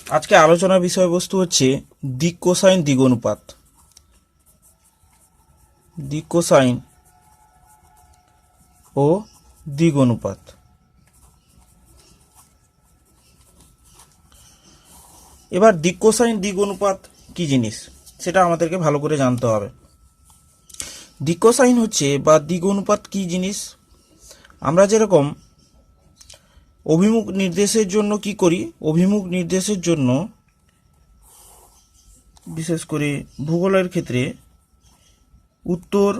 আজকে আলোচনার বিষয়বস্তু হচ্ছে দিক কোসাইন দিক অনুপাত। দিক কোসাইন ও দিক অনুপাত। এবার দিক কোসাইন দিক অনুপাত কি জিনিস সেটা আমাদেরকে ভালো করে জানতে হবে। দিক কোসাইন হচ্ছে বা দিক অনুপাত কি জিনিস, আমরা যেরকম অভিমুখ নির্দেশের জন্য কি করি, অভিমুখ নির্দেশের জন্য বিশেষ করে ভূগোলের ক্ষেত্রে উত্তর,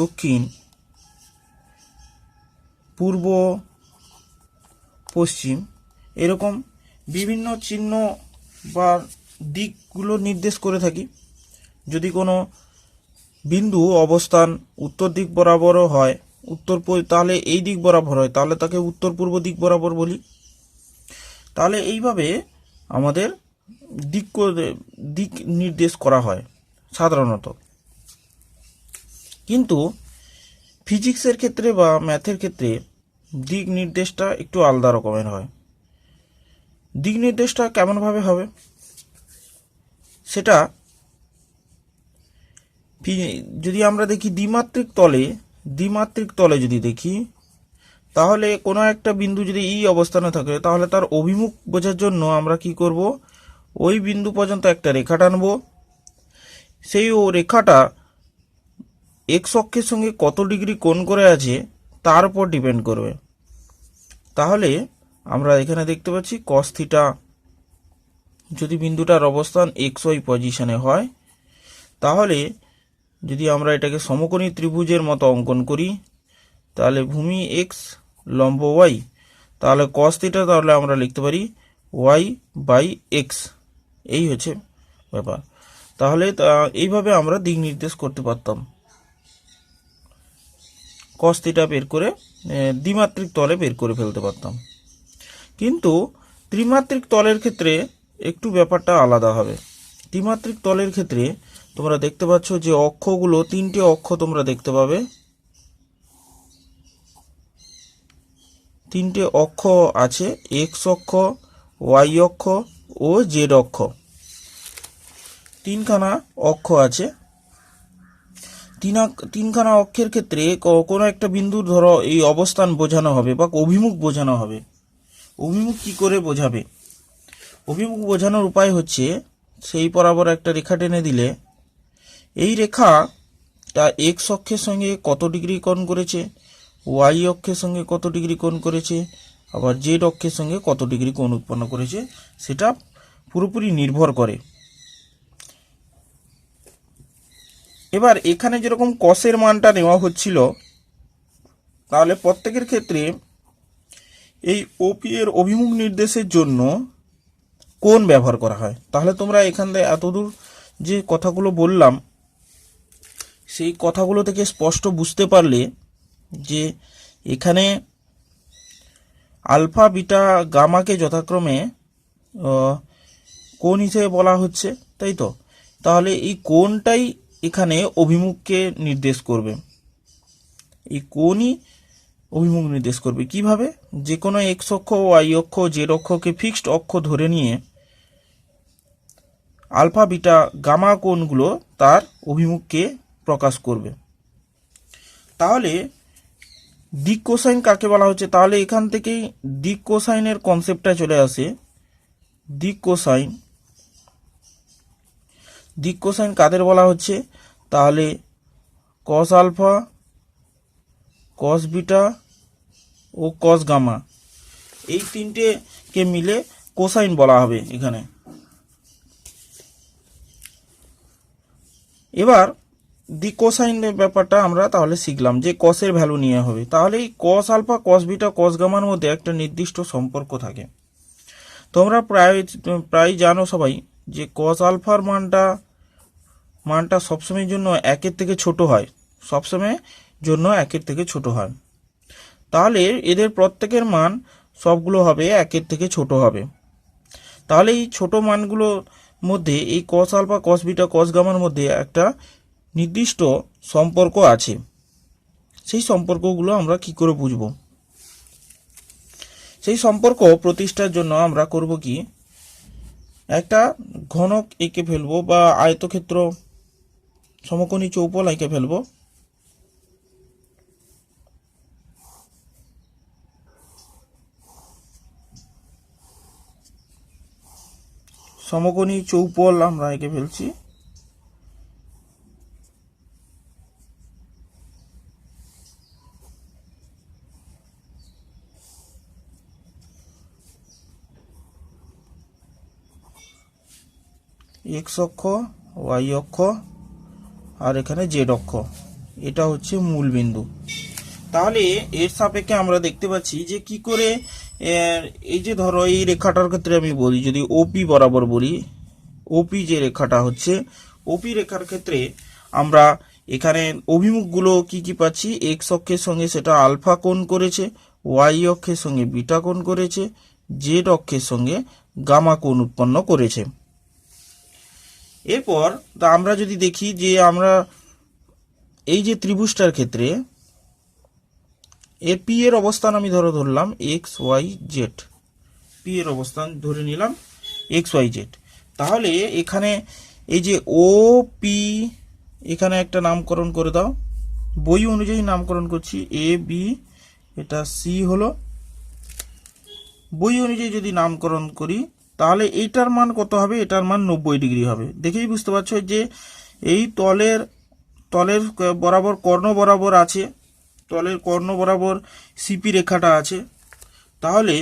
দক্ষিণ, পূর্ব, পশ্চিম এরকম বিভিন্ন চিহ্ন বা দিকগুলো নির্দেশ করে থাকি। যদি কোনো বিন্দু অবস্থান উত্তর দিক বরাবরও হয়, তাহলে এই দিক বরাবর হয়, তাহলে তাকে উত্তর পূর্ব দিক বরাবর বলি। তাহলে এইভাবে আমাদের দিক নির্দেশ করা হয় সাধারণত। কিন্তু ফিজিক্সের ক্ষেত্রে বা ম্যাথের ক্ষেত্রে দিক নির্দেশটা একটু আলাদা রকমের হয়। দিক নির্দেশটা কেমনভাবে হবে সেটা যদি আমরা দেখি দ্বিমাত্রিক তলে যদি দেখি, তাহলে কোনো একটা বিন্দু যদি এই অবস্থানে থাকে তাহলে তার অভিমুখ বোঝার জন্য আমরা কি করব, ওই বিন্দু পর্যন্ত একটা রেখা টানব। সেই রেখাটা এক্স অক্ষের সঙ্গে কত ডিগ্রি কোণ করে আছে তার উপর ডিপেন্ড করবে। তাহলে আমরা এখানে দেখতে পাচ্ছি কস থিটা, যদি বিন্দুটার অবস্থান এক্স ওয়াই পজিশনে হয়, তাহলে যদি আমরা এটাকে সমকোণী ত্রিভুজের মতো অঙ্কন করি, তাহলে ভূমি এক্স লম্ব ওয়াই, তাহলে কস থিটা তাহলে আমরা লিখতে পারি ওয়াই বাই এক্স। এই হচ্ছে ব্যাপার। তাহলে এইভাবে আমরা দিক নির্দেশ করতে পারতাম, কস থিটা বের করে দ্বিমাত্রিক তলে বের করে ফেলতে পারতাম। কিন্তু ত্রিমাত্রিক তলের ক্ষেত্রে একটু ব্যাপারটা আলাদা হবে। ত্রিমাত্রিক তলের ক্ষেত্রে তোমরা দেখতে পাচ্ছ যে অক্ষগুলো, তিনটে অক্ষ তোমরা দেখতে পাবে। তিনটে অক্ষ আছে, এক্স অক্ষ, ওয়াই অক্ষ ও জেড অক্ষ। তিনখানা অক্ষ আছে। তিনখানা অক্ষের ক্ষেত্রে কোনো একটা বিন্দুর ধরো এই অবস্থান বোঝানো হবে বা অভিমুখ বোঝানো হবে। অভিমুখ কি করে বোঝাবে? অভিমুখ বোঝানোর উপায় হচ্ছে সেই বরাবর একটা রেখা টেনে দিলে এই রেখাটা এক্স অক্ষের সঙ্গে কত ডিগ্রি কোণ করেছে, ওয়াই অক্ষের সঙ্গে কত ডিগ্রি কোণ করেছে, আবার জেড অক্ষের সঙ্গে কত ডিগ্রি কোণ উৎপন্ন করেছে সেটা পুরোপুরি নির্ভর করে। এবার এখানে যেরকম কসের মানটা নেওয়া হচ্ছিল, তাহলে প্রত্যেকের ক্ষেত্রে এই ওপি এর অভিমুখ নির্দেশের জন্য কোণ ব্যবহার করা হয়। তাহলে তোমরা এখান থেকে এতদূর যে কথাগুলো বললাম সেই কথাগুলো থেকে স্পষ্ট বুঝতে পারলে যে এখানে আলফা, বিটা, গামাকে যথাক্রমে কোণ হিসেবে বলা হচ্ছে, তাই তো? তাহলে এই কোণটাই এখানে অভিমুখকে নির্দেশ করবে। এই কোণই অভিমুখ নির্দেশ করবে কিভাবে? যে কোনো এক্স অক্ষ, ওয়াই অক্ষ, জেড অক্ষকে ফিক্সড অক্ষ ধরে নিয়ে আলফা, বিটা, গামা কোণগুলো তার অভিমুখকে প্রকাশ করবে। তাহলে দিক কোসাইন কাকে বলা হচ্ছে? তাহলে এখান থেকেই দিক কোসাইনের কনসেপ্টটা চলে আসে। দিক কোসাইন কাদের বলা হচ্ছে? তাহলে কস আলফা, কস বিটা ও কস গামা, এই তিনটেকে মিলে কোসাইন বলা হবে এখানে। এবার দি কোসাইনের ব্যাপারটা আমরা তাহলে শিখলাম যে কসের ভ্যালু নিয়ে হবে। তাহলে এই কস আলফা, কস বিটা, কস গামার মধ্যে একটা নির্দিষ্ট সম্পর্ক থাকে। তোমরা প্রায় জানো সবাই যে কস আলফার মানটা সবসময়ের জন্য একের থেকে ছোট হয়, তাহলে এদের প্রত্যেকের মান সবগুলো হবে একের থেকে ছোট হবে। তাহলে এই ছোট মানগুলোর মধ্যে এই কস আলফা, কস বিটা, কস গামার মধ্যে একটা নির্দিষ্ট সম্পর্ক আছে। সেই সম্পর্কগুলো আমরা কি করে বুঝব? সেই সম্পর্ক প্রতিষ্ঠার জন্য আমরা করব কি, একটা ঘনক এঁকে ফেলবো বা আয়তক্ষেত্র সমকোণী চৌপল এঁকে ফেলবো। সমকোণী চৌপল আমরা এঁকে ফেলছি। এক্স অক্ষ, ওয়াই অক্ষ, আর এখানে জেড অক্ষ, এটা হচ্ছে মূল বিন্দু। তাহলে এর সাপেক্ষে আমরা দেখতে পাচ্ছি যে কি করে এই যে ধরো এই রেখাটার ক্ষেত্রে আমি বলি, যদি ওপি বরাবর বলি, ওপি যে রেখাটা হচ্ছে, ওপি রেখার ক্ষেত্রে আমরা এখানে অভিমুখগুলো কি কি পাচ্ছি, এক্স অক্ষের সঙ্গে সেটা আলফা কোণ করেছে, ওয়াই অক্ষের সঙ্গে বিটা কোণ করেছে, জেড অক্ষের সঙ্গে গামা কোণ উৎপন্ন করেছে। এরপর আমরা যদি দেখি যে আমরা এই যে ত্রিভুজটার ক্ষেত্রে এর পি এর অবস্থান আমি ধরলাম এক্স ওয়াই জেড, পি এর অবস্থান ধরে নিলাম এক্স ওয়াই জেড। তাহলে এখানে এই যে ও পি, এখানে একটা নামকরণ করে দাও, বই অনুযায়ী নামকরণ করছি, এ বি, এটা সি হলো, বই অনুযায়ী যদি নামকরণ করি তাহলে এইটার মান কত হবে, এটার মান 90 ডিগ্রি হবে। দেখেই বুঝতে পারছো যে এই তলের বরাবর কর্ণ বরাবর আছে, তলের কর্ণ বরাবর সিপি রেখাটা আছে, তাহলে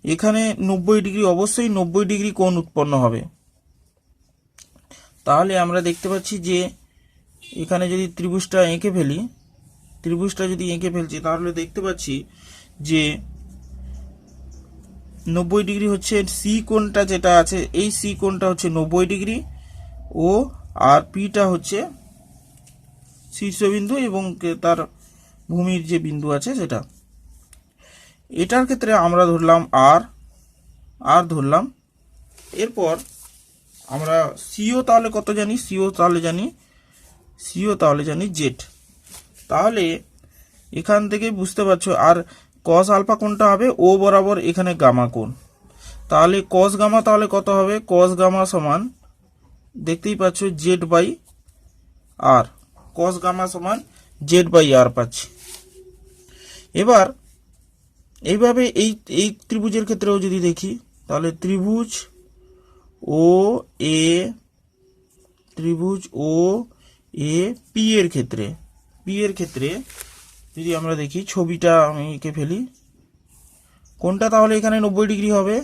এখানে 90 ডিগ্রি, অবশ্যই 90 ডিগ্রি কোণ উৎপন্ন হবে। তাহলে আমরা দেখতে পাচ্ছি যে এখানে যদি ত্রিভুজটা এঁকে ফেলি, তাহলে দেখতে পাচ্ছি যে 90 ডিগ্রি হচ্ছে সি কোণটা যেটা আছে, এই সি কোণটা হচ্ছে 90 ডিগ্রি, ও আর পিটা হচ্ছে শীর্ষবিন্দু এবং তার ভূমির যে বিন্দু আছে সেটা। এটার ক্ষেত্রে আমরা ধরলাম আর ধরলাম। এরপর আমরা সিও তাহলে কত জানি, সিও তাহলে জানি জেড। তাহলে এখান থেকে বুঝতে পারছো, আর কস আলফা কোণটা হবে ও বরাবর এখানে গামা কোণ, তাহলে কস গামা তাহলে কত হবে, কস গামা সমান দেখতেই পাচ্ছ z by r, cos gamma সমান জেড বাই আর পাচ্ছি। এবার এইভাবে এই ত্রিভুজের ক্ষেত্রেও যদি দেখি, তাহলে ত্রিভুজ ও এ পি এর ক্ষেত্রে যদি আমরা দেখি, ছবিটা আমি এঁকে ফেলি, কোনটা তাহলে এখানে 90 ডিগ্রি হবে,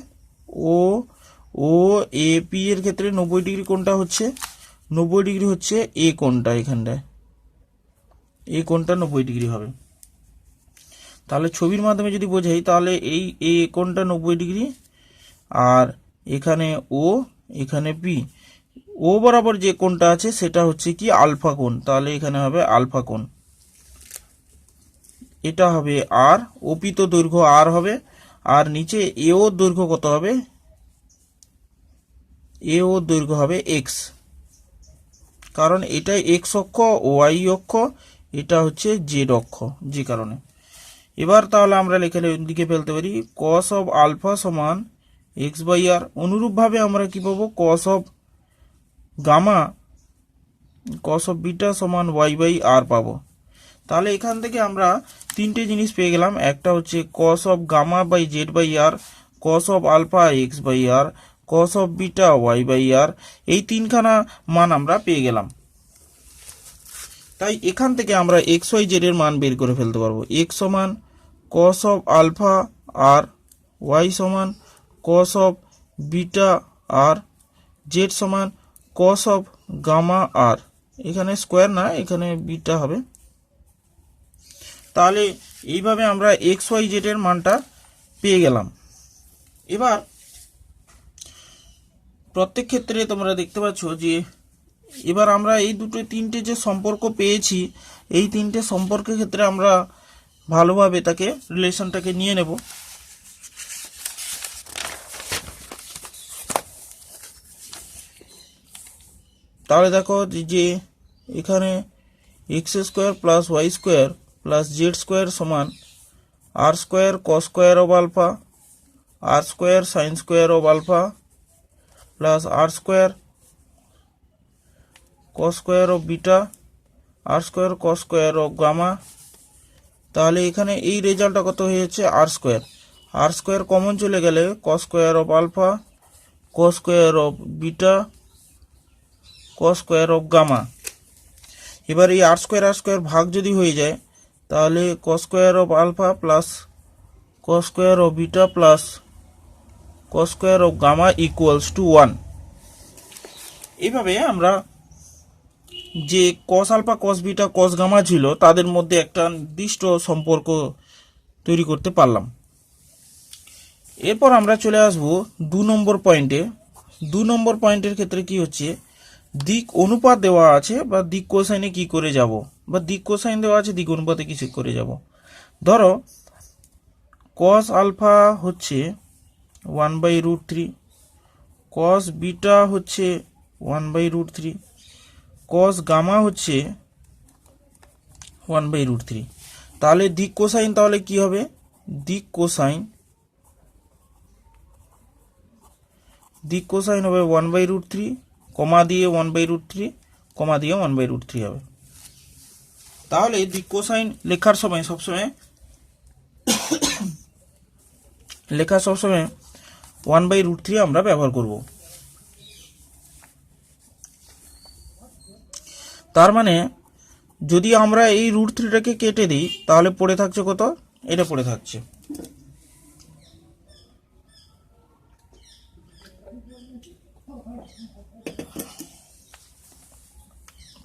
ও এ পি এর ক্ষেত্রে 90 ডিগ্রি কোনটা হচ্ছে, 90 ডিগ্রি হচ্ছে এ কোণটা, এখানটায় এই কোণটা 90 ডিগ্রি হবে। তাহলে ছবির মাধ্যমে যদি বোঝাই তাহলে এই কোণটা 90 ডিগ্রি, আর এখানে ও, এখানে পি, ও বরাবর যে কোণটা আছে সেটা হচ্ছে কি আলফা কোণ, তাহলে এখানে হবে আলফা কোণ, এটা হবে আর, ওপি তো দৈর্ঘ্য আর হবে, আর নিচে এও দৈর্ঘ্য কত হবে, এও দৈর্ঘ্য হবে এক্স, কারণ এটা এক্স অক্ষ, ওয়াই অক্ষ, এটা হচ্ছে জেড অক্ষ, যে কারণে। এবার তাহলে আমরা লিখে ফেলতে পারি কস অফ আলফা সমান এক্স বাই আর। অনুরূপভাবে আমরা কি পাবো, কস অফ বিটা সমান ওয়াই বাই আর পাবো। তাহলে এখান থেকে আমরা তিনটে জিনিস পেয়ে গেলাম, একটা হচ্ছে cos of gamma by z by r, cos of alpha x by r, cos of beta y by r, এই তিনখানা মান আমরা পেয়ে গেলাম। তাই এখান থেকে আমরা এক্স ওয়াই জেড এর মান বের করে ফেলতে পারবো। এক্স সমান cos of alpha r, y সমান cos of beta r, z সমান কস অফ গামা আর, এখানে স্কোয়ার না, এখানে বিটা হবে। তাহলে এইভাবে আমরা এক্স ওয়াই জেড এর মানটা পেয়ে গেলাম। এবার প্রত্যেক ক্ষেত্রে তোমরা দেখতে পাচ্ছ যে এবার আমরা এই তিনটে যে সম্পর্ক পেয়েছি, এই তিনটে সম্পর্কের ক্ষেত্রে আমরা ভালোভাবে তাকে রিলেশনটাকে নিয়ে নেব। তাহলে দেখো যে এখানে x square plus y square plus z square সমান r square cos square of alpha, r square sine square of alpha plus r square cos square of beta r square cos square of gamma. তাহলে এখানে এই রেজাল্টটা কত হয়েছে আর square common চলে গেলে cos square of alpha cos square of beta cos square of gamma. এবার এই আর স্কোয়ার ভাগ যদি হয়ে যায় তাহলে cos square of alpha plus cos square of beta plus cos square of gamma equals to 1। এইভাবে আমরা যে cos alpha cos beta cos gamma ছিল তাদের মধ্যে একটা নির্দিষ্ট সম্পর্ক তৈরি করতে পারলাম। এরপর আমরা চলে আসব 2 নম্বর পয়েন্টে। 2 নম্বর পয়েন্টের ক্ষেত্রে কি হচ্ছে, দিক অনুপাত দেওয়া আছে বা দিক কোসাইনে কি করে যাব, বা দিক কোসাইন দেওয়া আছে দিক অনুপাতে কিছু করে যাব। ধরো কস আলফা হচ্ছে 1/√3, কস বিটা হচ্ছে 1/√3, কস গামা হচ্ছে 1/√3। তাহলে দিক কোসাইন তাহলে কি হবে, দিক কোসাইন হবে 1/√3 কমা দিয়ে 1/√3 কমা দিয়ে 1/√3 হবে। তাহলে দিক কোসাইন লেখার সময় সবসময় 1/√3 আমরা ব্যবহার করব। তার মানে যদি আমরা এই √3টাকে কেটে দিই তাহলে পড়ে থাকছে কত, এটা পড়ে থাকছে।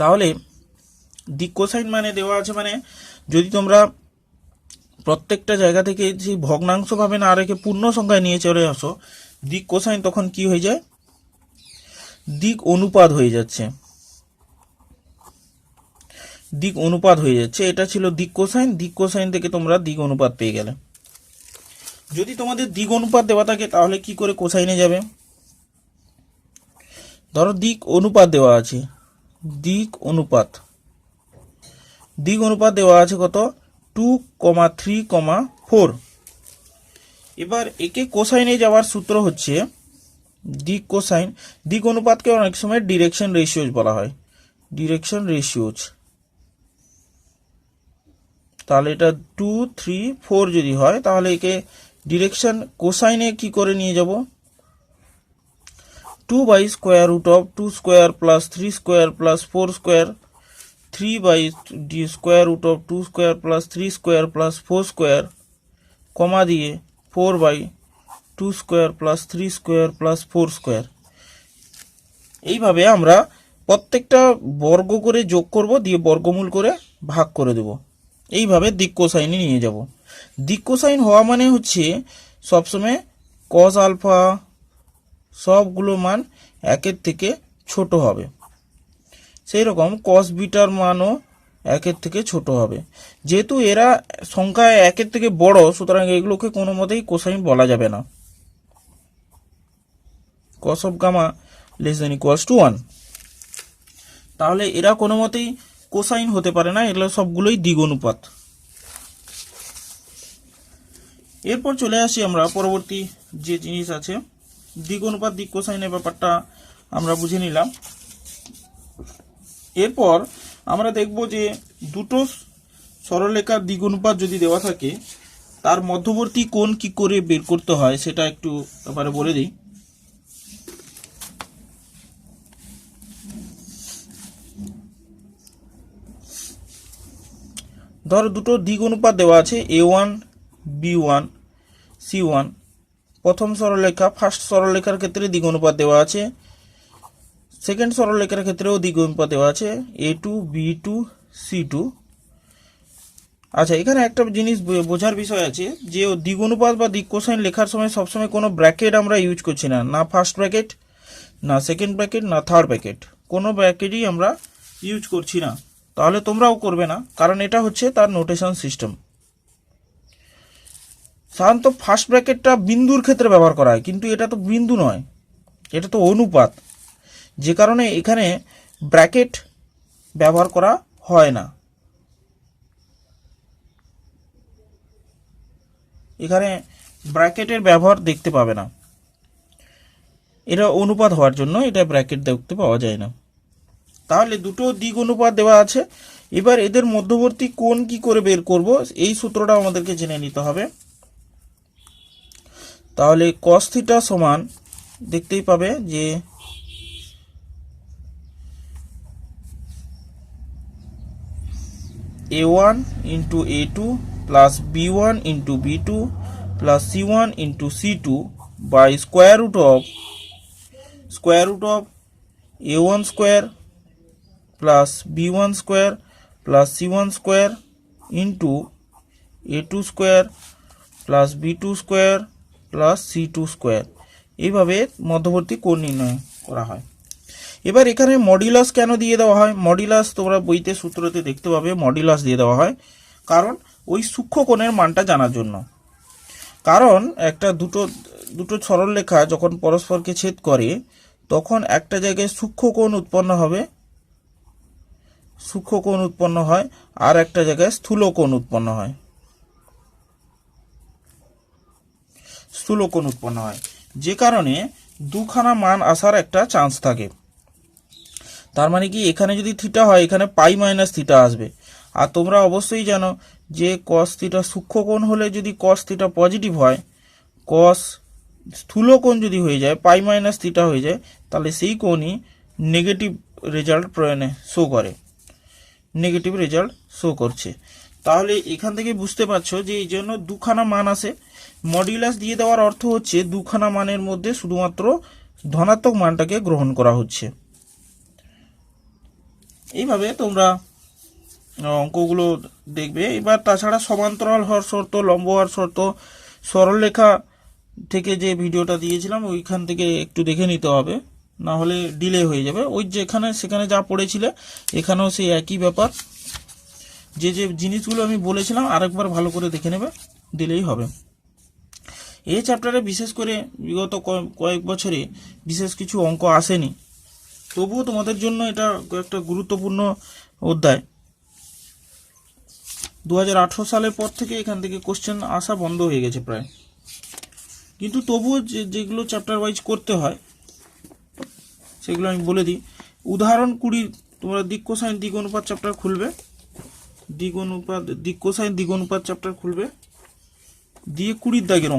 তাহলে দিক কোসাইন মানে দেওয়া আছে, মানে যদি তোমরা প্রত্যেকটা জায়গা থেকে যে ভগ্নাংশ ভাবে না রেখে পূর্ণ সংখ্যায় নিয়ে চলে আসো, দিক কোসাইন তখন কি হয়ে যায়, দিক অনুপাত হয়ে যাচ্ছে। দিক অনুপাত হয়ে যাচ্ছে, এটা ছিল দিক কোসাইন, দিক কোসাইন থেকে তোমরা দিক অনুপাত পেয়ে গেলে। যদি তোমাদের দিক অনুপাত দেওয়া থাকে তাহলে কি করে কোসাইনে যাবে, ধরো দিক অনুপাত দেওয়া আছে, দিক অনুপাত দেওয়া আছে কত 2,3,4। এবার একে কোসাইনে যাওয়ার সূত্র হচ্ছে দিক কোসাইন, দিক অনুপাতকে অনেক সময় ডিরেকশন রেশিওজ বলা হয়, ডিরেকশন রেশিওজ। তাহলে এটা 2, 3, 4 যদি হয় তাহলে একে ডিরেকশন কোসাইনে কি করে নিয়ে যাব, 2/√2² প্লাস 3² প্লাস 4², 3/√2² প্লাস 3² প্লাস 4² কমা দিয়ে 4/2² প্লাস 3² প্লাস 4²। এইভাবে আমরা প্রত্যেকটা বর্গ করে যোগ করব, দিয়ে বর্গমূল করে ভাগ করে দেব। এইভাবে দিক কোসাইনে নিয়ে যাব। দিক কোসাইন হওয়া মানে হচ্ছে সবসময় কস আলফা সবগুলো মান 1 থেকে ছোট হবে, সেই রকম কস বিটার মানও 1 থেকে ছোট হবে। যেহেতু এরা সংখ্যায় 1 থেকে বড়, সুতরাং এগুলোকে কোনো মতেই কোসাইন বলা যাবে না। Cos of gamma less than equals to 1, তাহলে এরা কোনো মতেই কোসাইন হতে পারে না, এগুলো সবগুলোই দিক অনুপাত। এরপর চলে আসি আমরা পরবর্তী যে জিনিস আছে, দিক অনুপাত দিক কোসাইনের ব্যাপারটা আমরা বুঝে নিলাম। এরপর আমরা দেখব যে দুটো সরলরেখার দিক অনুপাত যদি দেওয়া থাকে তার মধ্যবর্তী কোণ কি করে বের করতে হয় সেটা একটু ব্যাপারে বলে দিই। ধরো দুটো দিক অনুপাত দেওয়া আছে A1 B1 C1। প্রথম সরলরেখা ফার্স্ট সরলরেখার ক্ষেত্রে দিক অনুপাত দেওয়া আছে, সেকেন্ড সরলরেখার ক্ষেত্রেও দিক অনুপাত দেওয়া আছে A2 B2 C2। আচ্ছা, এখানে একটা জিনিস বোঝার বিষয় আছে যে দিক অনুপাত বা দিক কোসাইন লেখার সময় সবসময় কোনো ব্র্যাকেট আমরা ইউজ করছি না, না ফার্স্ট ব্র্যাকেট, না সেকেন্ড ব্র্যাকেট, না থার্ড ব্র্যাকেট, কোনো ব্র্যাকেটই আমরা ইউজ করছি না। তাহলে তোমরাও করবে না, কারণ এটা হচ্ছে তার নোটেশন সিস্টেম। সাধারণত ফার্স্ট ব্র্যাকেটটা বিন্দুর ক্ষেত্রে ব্যবহার করা হয়, কিন্তু এটা তো বিন্দু নয়, এটা তো অনুপাত, যে কারণে এখানে ব্র্যাকেট ব্যবহার করা হয় না। এখানে ব্র্যাকেটের ব্যবহার দেখতে পাবে না। এটা অনুপাত হওয়ার জন্য এটা ব্র্যাকেট দেখতে পাওয়া যায় না। তাহলে দুটো দিক অনুপাত দেওয়া আছে। এবার এদের মধ্যবর্তী কোণ কি করে বের করব, এই সূত্রটা আমাদেরকে জেনে নিতে হবে। তাহলে cos থিটা সমান দেখতেই পাবে যে a1 into a2 plus b1 into b2 plus c1 into c2 by square root of a1 square plus b1 square plus c1 square into a2 square plus b2 square plus c2 square. এইভাবে মধ্যবর্তী কোণ নির্ণয় করা হয়। এবার এখানে modulus কেন দিয়ে দেওয়া হয়? মডিউলাস তোমরা বইতে সূত্রতে দেখতে পাবে মডিউলাস দিয়ে দেওয়া হয় কারণ ওই সূক্ষ্ম কোণের মানটা জানার জন্য। কারণ একটা দুটো সরলরেখা যখন পরস্পরকে ছেদ করে তখন একটা জায়গায় সূক্ষ্ম কোণ উৎপন্ন হয় আর একটা জায়গায় স্থূল কোণ উৎপন্ন হয়, যে কারণে দুখানা মান আসার একটা চান্স থাকে। তার মানে কি এখানে যদি থিটা হয় এখানে পাই মাইনাস থিটা আসবে। আর তোমরা অবশ্যই জানো যে কস থিটা সূক্ষ্ম কোণ হলে যদি কস থিটা পজিটিভ হয়, কস স্থূল কোণ যদি হয়ে যায় পাই মাইনাস থিটা হয়ে যায়, তাহলে সেই কোণই নেগেটিভ রেজাল্ট শো করছে। তাহলে এখান থেকে বুঝতে পারছো যে এই জন্য দুখানা মান আসে। মডিউলাস দিয়ে দেওয়ার অর্থ হচ্ছে দুখানা মানের মধ্যে শুধুমাত্র ধনাত্মক মানটাকে গ্রহণ করা হচ্ছে। এইভাবে তোমরা অঙ্কগুলো দেখবে। এবার তাছাড়া সমান্তরাল হওয়ার শর্ত, লম্ব হওয়ার শর্ত, সরলরেখা থেকে যে ভিডিওটা দিয়েছিলাম ওইখান থেকে একটু দেখে নিতে হবে, না হলে ডিলে হয়ে যাবে। ওই সেখানে যা পড়েছিলে এখানেও সেই একই ব্যাপার। যে জিনিসগুলো আমি বলেছিলাম আরেকবার ভালো করে দেখে নেবে, দিলেই হবে। এই চ্যাপ্টারে বিশেষ করে বিগত কয়েক বছরে বিশেষ কিছু অঙ্ক আসেনি, তবুও তোমাদের জন্য এটা একটা গুরুত্বপূর্ণ অধ্যায়। 2018 সালের পর থেকে এখান থেকে কোশ্চেন আসা বন্ধ হয়ে গেছে প্রায়, কিন্তু তবুও যেগুলো চ্যাপ্টার ওয়াইজ করতে হয় সেগুলো আমি বলে দিই। উদাহরণ 20 তোমরা দিক কোসাইন দিক অনুপাত চ্যাপ্টার খুলবে, দিক কোসাইন দিক অনুপাত চ্যাপ্টার খুলবে, দিয়ে 20 দাগের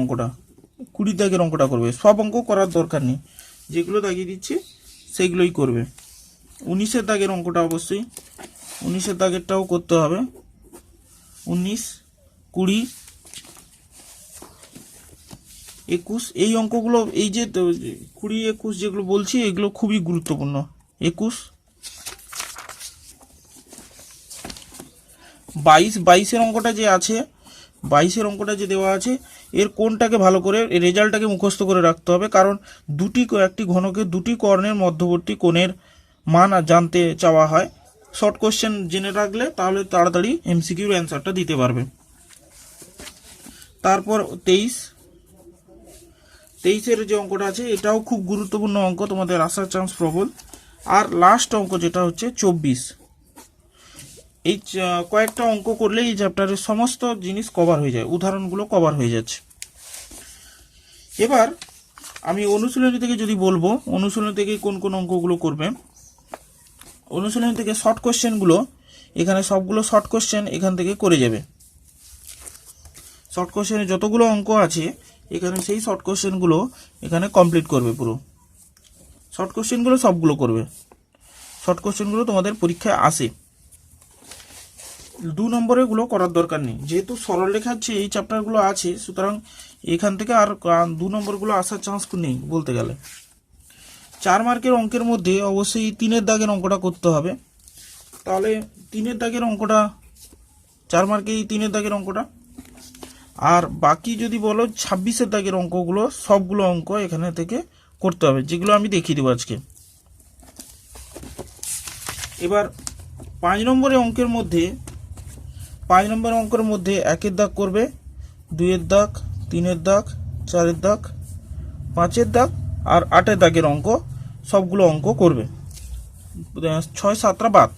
অঙ্কটা করবে। সব অঙ্ক করার দরকার নেই, যেগুলো দাগিয়ে দিচ্ছি সেইগুলোই করবে। 19 দাগের অঙ্কটা অবশ্যই 19 দাগেরটাও করতে হবে। 19, 20, 21 এই অঙ্কগুলো, এই যে 20, 21 যেগুলো বলছি এগুলো খুবই গুরুত্বপূর্ণ। 21, 22 অঙ্কটা যে আছে, 22 অঙ্কটা যে দেওয়া আছে এর কোণটাকে ভালো করে রেজাল্টটাকে মুখস্থ করে রাখতে হবে, কারণ একটি ঘনকের দুটি কর্ণের মধ্যবর্তী কোণের মান জানতে চাওয়া হয়। শর্ট কোশ্চেন জেনে রাখলে তাহলে তাড়াতাড়ি এমসিকিউর অ্যান্সারটা দিতে পারবে। তারপর 23 যে অঙ্কটা আছে এটাও খুব গুরুত্বপূর্ণ অঙ্ক, তোমাদের আসার চান্স প্রবল। আর লাস্ট অঙ্ক যেটা হচ্ছে 24। এই কয়েকটা অঙ্ক করলে এই চ্যাপ্টারের সমস্ত জিনিস কভার হয়ে যায়, উদাহরণগুলো কভার হয়ে যাচ্ছে। এবার আমি অনুশীলনী থেকে যদি বলবো, অনুশীলনী থেকে কোন কোন অঙ্কগুলো করবে। অনুশীলনী থেকে শর্ট কোশ্চেনগুলো, এখানে সবগুলো শর্ট কোশ্চেন এখান থেকে করে যাবে। শর্ট কোশ্চেনে যতগুলো অঙ্ক আছে এখানে সেই শর্ট কোশ্চেনগুলো এখানে কমপ্লিট করবে। পুরো শর্ট কোশ্চেনগুলো সবগুলো করবে। শর্ট কোশ্চেনগুলো তোমাদের পরীক্ষায় আসে। 2 নম্বরেগুলো করার দরকার নেই, যেহেতু সরলরেখার যে এই চ্যাপ্টারগুলো আছে, সুতরাং এখান থেকে আর 2 নম্বরগুলো আসার চান্স নেই বলতে গেলে। 4 মার্কের অঙ্কের মধ্যে অবশ্যই 3 দাগের অঙ্কটা করতে হবে। তাহলে 3 দাগের অঙ্কটা 4 মার্কে, এই 3 দাগের অঙ্কটা। আর বাকি যদি বলো 26 দাগের অঙ্কগুলো, সবগুলো অঙ্ক এখানে থেকে করতে হবে, যেগুলো আমি দেখিয়ে দেবো আজকে। এবার 5 নম্বরের অঙ্কের মধ্যে 1 দাগ করবে, 2 দাগ, 3 দাগ, 4 দাগ, 5 দাগ আর 8 দাগের অঙ্ক, সবগুলো অঙ্ক করবে। 6, 7টা বাদ।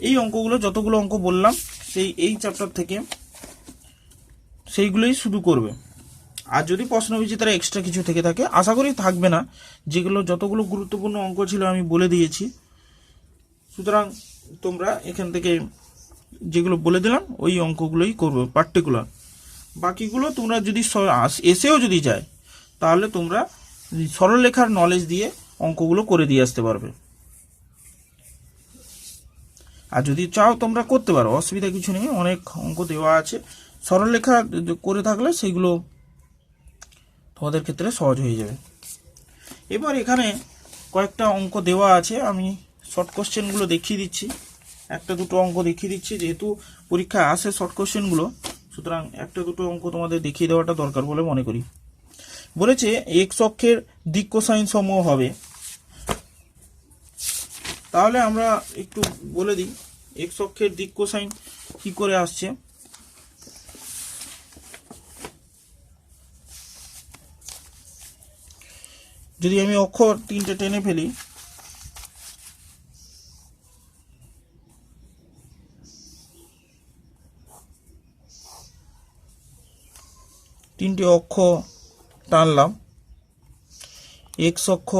এই অঙ্কগুলো যতগুলো অঙ্ক বললাম এই চ্যাপ্টার থেকে সেইগুলোই শুধু করবে। আর যদি প্রশ্নবিচিত্রা এক্সট্রা কিছু থেকে থাকে, আশা করি থাকবে না, যেগুলো যতগুলো গুরুত্বপূর্ণ অঙ্ক ছিল আমি বলে দিয়েছি। সুতরাং তোমরা এখান থেকে যেগুলো বলে দিলাম ওই অঙ্কগুলোই করবে পার্টিকুলার। বাকিগুলো তোমরা যদি এসেও যদি যায় তাহলে তোমরা সরলরেখার নলেজ দিয়ে অঙ্কগুলো করে দিয়ে আসতে পারবে। আর যদি চাও তোমরা করতে পারো, অসুবিধা কিছু নেই, অনেক অঙ্ক দেওয়া আছে। সরলরেখা করে থাকলে সেগুলো তোমাদের ক্ষেত্রে সহজ হয়ে যাবে। এবার এখানে কয়েকটা অঙ্ক দেওয়া আছে, আমি শর্ট কোশ্চেনগুলো দেখিয়ে দিচ্ছি, একটা দুটো অঙ্ক দেখিয়ে দিচ্ছি, যেহেতু পরীক্ষায় আসে শর্ট কোশ্চেনগুলো, সুতরাং একটা দুটো অঙ্ক তোমাদের দেখিয়ে দেওয়াটা দরকার বলে মনে করি। বলেছে এক্স অক্ষের দিক কোসাইন সমূহ হবে। তাহলে আমরা একটু বলে দিই এক্স অক্ষের দিক কোসাইন কি করে আসছে। যদি আমি অক্ষর তিনটে টেনে ফেলি, তিনটে অক্ষ টানলাম, এক্স অক্ষ,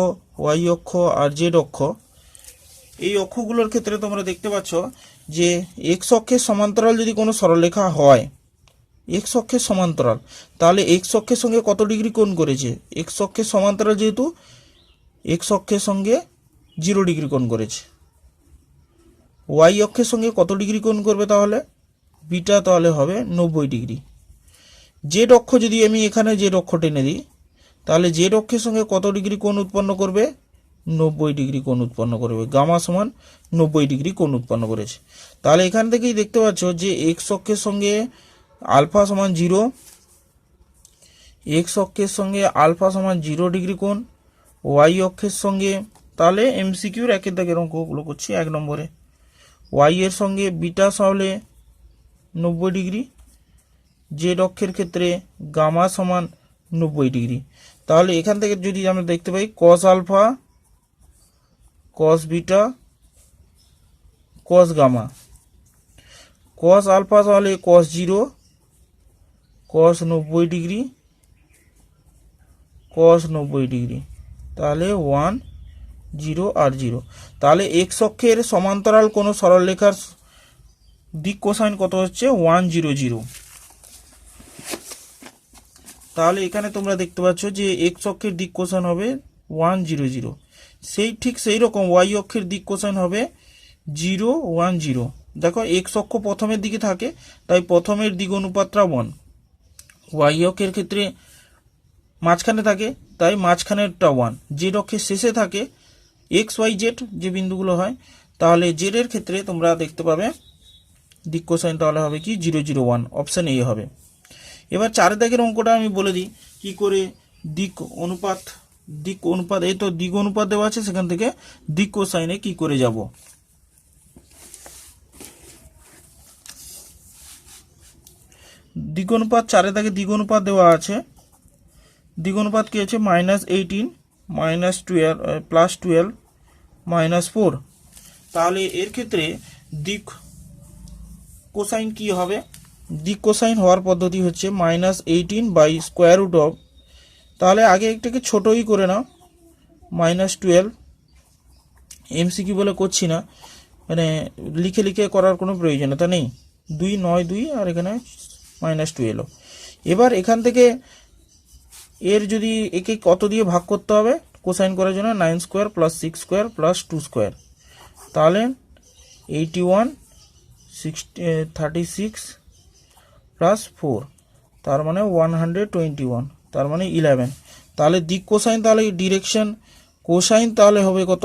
ওয়াই অক্ষ আর জেড অক্ষ। এই অক্ষগুলোর ক্ষেত্রে তোমরা দেখতে পাচ্ছ যে এক্স অক্ষের সমান্তরাল যদি কোনো সরলরেখা হয়, এক্স অক্ষের সমান্তরাল, তাহলে এক্স অক্ষের সঙ্গে কত ডিগ্রি কোণ করেছে? এক্স অক্ষের সমান্তরাল যেহেতু এক্স অক্ষের সঙ্গে 0 ডিগ্রি কোণ করেছে। ওয়াই অক্ষের সঙ্গে কত ডিগ্রি কোণ করবে? তাহলে বিটা তাহলে হবে 90 ডিগ্রি। জেড অক্ষ যদি আমি এখানে জেড অক্ষ টেনে দিই, তাহলে জেড অক্ষের সঙ্গে কত ডিগ্রি কোণ উৎপন্ন করবে? 90 ডিগ্রি কোণ উৎপন্ন করবে। গামা সমান 90 ডিগ্রি কোণ উৎপন্ন করেছে। তাহলে এখান থেকেই দেখতে পাচ্ছ যে এক্স অক্ষের সঙ্গে আলফা সমান 0, এক্স অক্ষের সঙ্গে আলফা সমান 0 ডিগ্রি কোণ, ওয়াই অক্ষের সঙ্গে, তাহলে এমসিকিউর একের দাগের অঙ্কগুলো করছি 1 নম্বরে, ওয়াই এর সঙ্গে বিটা সহলে 90 ডিগ্রি, জেড অক্ষের ক্ষেত্রে গামা সমান 90 ডিগ্রি। তাহলে এখান থেকে যদি আমরা দেখতে পাই cos alpha, cos beta, cos gamma, cos alpha তাহলে কস 0, কস 90 ডিগ্রি, কস 90 ডিগ্রি, তাহলে 1 0 আর 0। তাহলে এক্স অক্ষের সমান্তরাল কোনো সরলরেখার দিক কোসাইন কত হচ্ছে? 1 0 0। তাহলে এখানে তোমরা দেখতে পাচ্ছ যে এক্স অক্ষের দিক কোসাইন হবে 1 0 0। ঠিক সেই রকম ওয়াই অক্ষের দিক কোসাইন হবে 0 1 0। দেখো এক্স অক্ষ প্রথমের দিকে থাকে, তাই প্রথমের দিক অনুপাতটা 1। ওয়াই অক্ষের ক্ষেত্রে মাঝখানে থাকে, তাই মাঝখানেরটা 1। জেড অক্ষের শেষে থাকে, এক্স ওয়াই জেড যে বিন্দুগুলো হয়, তাহলে জেড এর ক্ষেত্রে তোমরা দেখতে পাবে দিক কোসাইন তাহলে হবে কি 0 0 1, অপশন এ হবে। এবার 4 দাগের অঙ্কটা আমি বলে দিই কি করে দিক অনুপাত, এই তো দিক অনুপাত দেওয়া আছে, সেখান থেকে দিক কোসাইনে কি করে যাব। দিক অনুপাত 4 দাগে দিক অনুপাত দেওয়া আছে। দিক অনুপাত কি আছে? -18 -12 +12 -4। তাহলে এর ক্ষেত্রে দিক কোসাইন কি হবে? দিক কোসাইন হওয়ার পদ্ধতি হচ্ছে -18/√, তাহলে আগে একটাকে ছোটই করে নাও, -12। এমসিকিউ বলে করছি না, মানে লিখে লিখে করার কোনো প্রয়োজনীয়তা নেই। 2 9 2 আর এখানে -12। এবার এখান থেকে এর যদি একে কত দিয়ে ভাগ করতে হবে কোসাইন করার জন্য? 9² + 6² + 2²। তাহলে 81 36 + 4, তার মানে 121, তার মানে 11। তাহলে দিক কোসাইন, তাহলে ডিরেকশন কোসাইন তাহলে হবে কত?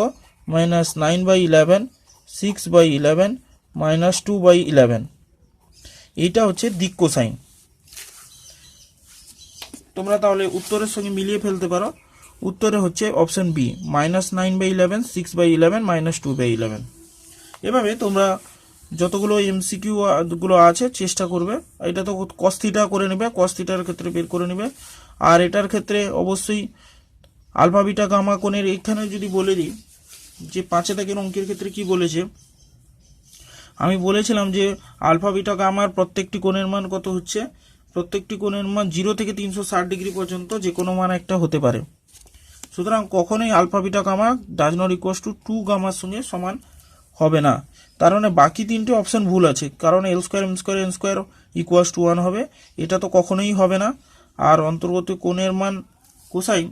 -9/11, 6/11, -2/11। এইটা হচ্ছে দিক কোসাইন। তোমরা তাহলে উত্তরের সঙ্গে মিলিয়ে ফেলতে পারো। উত্তরে হচ্ছে অপশন বি, -9/11, 6/11, -2/11। এভাবে তোমরা যতগুলো এমসিকিউ গুলো আছে চেষ্টা করবে। এটা তো cos থিটা করে নেবে, cos থিটার ক্ষেত্রে বের করে নেবে। আর এটার ক্ষেত্রে অবশ্যই আলফা বিটা গামা কোণের এখানে যদি বলে দিই যে 5 দাগের অঙ্কের ক্ষেত্রে কি বলেছে, আমি বলেছিলাম যে আলফা বিটা গামার প্রত্যেকটি কোণের মান কত হচ্ছে? প্রত্যেকটি কোণের মান 0 থেকে 360 ডিগ্রি পর্যন্ত যে কোনো মান একটা হতে পারে। সুতরাং কখনোই alpha beta gamma does not equals to 2 গামার সঙ্গে সমান হবে না। তার মানে বাকি তিনটে অপশন ভুল আছে, কারণ l square m square n square equals to 1 হবে, এটা তো কখনোই হবে না। আর অন্তর্গত কোণের মান কোসাইন,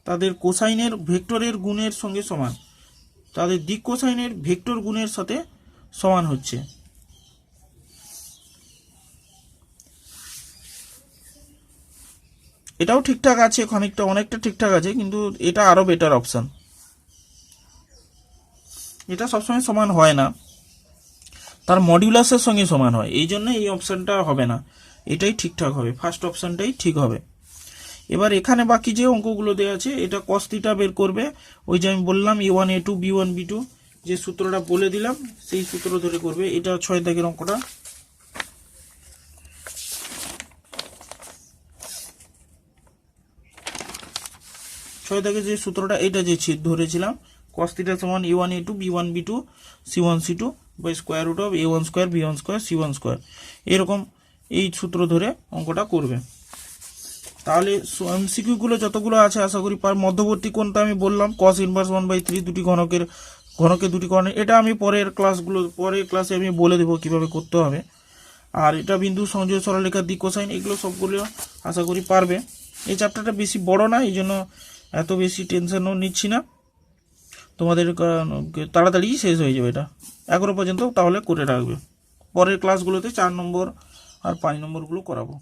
তাদের কোসাইনের ভেক্টরের গুণের সঙ্গে সমান, তাদের দিক কোসাইনের ভেক্টর গুণের সাথে সমান হচ্ছে। এটাও ঠিকঠাক আছে, খানিকটা অনেকটা ঠিকঠাক আছে, কিন্তু এটা আরো বেটার অপশন। এটা সবসময় সমান হয় না, তার মডিউলাসের সঙ্গে সমান হয়, এই জন্য এই অপশনটা হবে না, এটাই ঠিকঠাক হবে, ফার্স্ট অপশনটাই ঠিক হবে। এবার এখানে বাকি যে অঙ্কগুলো দেওয়া আছে, এটা কস থিটা বের করবে, ওই যে আমি বললাম a1 a2 b1 b2 যে সূত্রটা বলে দিলাম সেই সূত্র ধরে করবে। এটা 6 দাগের অঙ্কটা। ছয় দাগে যে সূত্রটা, এটা যে ধরেছিলাম cos θ সমান a1 a2 b1 b2 c1 c2 by square root of a1 square b1 square c1 square, এরকম এই সূত্র ধরে অঙ্কটা করবে। তাহলে এমসিকিউ গুলো যতগুলো আছে আশা করি পার। মধ্যবর্তী কোণটা আমি বললাম cos ইনভার্স 1/3, দুটি ঘনকে দুটি কোণে, এটা আমি পরের ক্লাসে আমি বলে দেবো কিভাবে করতে হবে। আর এটা বিন্দু সংযোগ সরলরেখার দিক কোসাইন, এগুলো সবগুলো আশা করি পারবে। এই চ্যাপ্টারটা বেশি বড় না, এই জন্য এত বেশি টেনশনও নিচ্ছি না, তোমাদের তাড়াতাড়ি শেষ হয়ে যাবে এটা। এখনো পর্যন্ত তাহলে করে রাখবে, পরের ক্লাসগুলোতে 4 নম্বর আর 5 নম্বরগুলো করাবো।